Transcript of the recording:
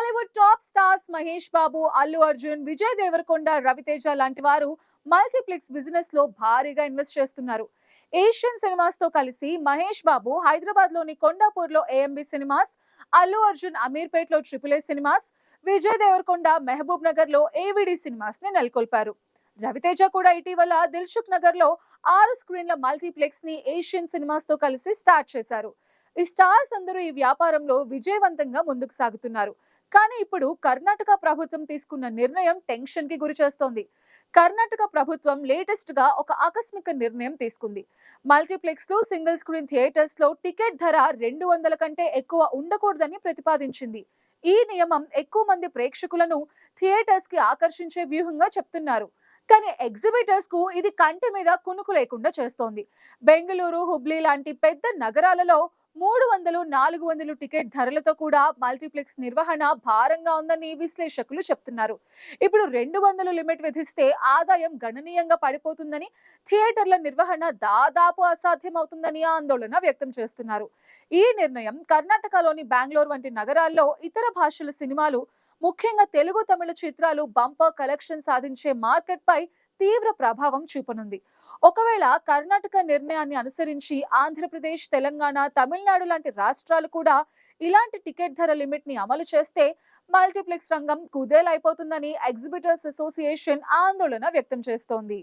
Tollywood top stars Mahesh Babu, Allu Arjun, Vijay Devarakonda, Raviteja లాంటి వారు multiplex business లో భారీగా ఇన్వెస్ట్ చేస్తున్నారు. ఏషియన్ సినిమాస్ తో కలిసి మహేష్ బాబు హైదరాబాద్ లోని కొండాపూర్ లో ఏఎంబి సినిమాస్, అల్లు అర్జున్ అమీర్పేట్ లో triple A cinemas, Vijay Deverakonda Mahbub Nagar లో ఏవిడి సినిమాస్ ని నెలకొల్పారు. రవితేజ కూడా ఇటీవల దిల్సుఖ్ నగర్ లో 6 స్క్రీన్ల మల్టీప్లెక్స్ ని ఏషియన్ సినిమాస్ తో కలిసి స్టార్ట్ చేశారు. ఈ స్టార్స్ అందరూ ఈ వ్యాపారంలో విజయవంతంగా ముందుకు సాగుతున్నారు. కానీ ఇప్పుడు కర్ణాటక ప్రభుత్వం తీసుకున్న నిర్ణయం టెన్షన్ కి గురి చేస్తోంది. కర్ణాటక ప్రభుత్వం లేటెస్ట్ గా ఒక ఆకస్మిక నిర్ణయం తీసుకుంది. మల్టీప్లెక్స్ లో సింగిల్ స్క్రీన్ థియేటర్స్ లో టికెట్ ధర 200 కంటే ఎక్కువ ఉండకూడదని ప్రతిపాదించింది. ఈ నియమం ఎక్కువ మంది ప్రేక్షకులను థియేటర్స్ కి ఆకర్షించే వ్యూహంగా చెప్తున్నారు. కానీ ఎగ్జిబిటర్స్ కు ఇది కంటి మీద కునుకు లేకుండా చేస్తోంది. బెంగళూరు, హుబ్లీ లాంటి పెద్ద నగరాలలో 300, 400 టికెట్ ధరలతో కూడా మల్టీప్లెక్స్ నిర్వహణ భారంగా ఉందని విశ్లేషకులు చెప్తున్నారు. ఇప్పుడు 200 లిమిట్ విధిస్తే ఆదాయం గణనీయంగా పడిపోతుందని, థియేటర్ల నిర్వహణ దాదాపు అసాధ్యమవుతుందని ఆందోళన వ్యక్తం చేస్తున్నారు. ఈ నిర్ణయం కర్ణాటకలోని బెంగళూరు వంటి నగరాల్లో ఇతర భాషల సినిమాలు, ముఖ్యంగా తెలుగు, తమిళ చిత్రాలు బంపర్ కలెక్షన్ సాధించే మార్కెట్ పై తీవ్ర ప్రభావం చూపనుంది. ఒకవేళ కర్ణాటక నిర్ణయాన్ని అనుసరించి ఆంధ్రప్రదేశ్, తెలంగాణ, తమిళనాడు లాంటి రాష్ట్రాలు కూడా ఇలాంటి టికెట్ ధర లిమిట్ ని అమలు చేస్తే మల్టీప్లెక్స్ రంగం కుదేలైపోతుందని ఎగ్జిబిటర్స్ అసోసియేషన్ ఆందోళన వ్యక్తం చేస్తోంది.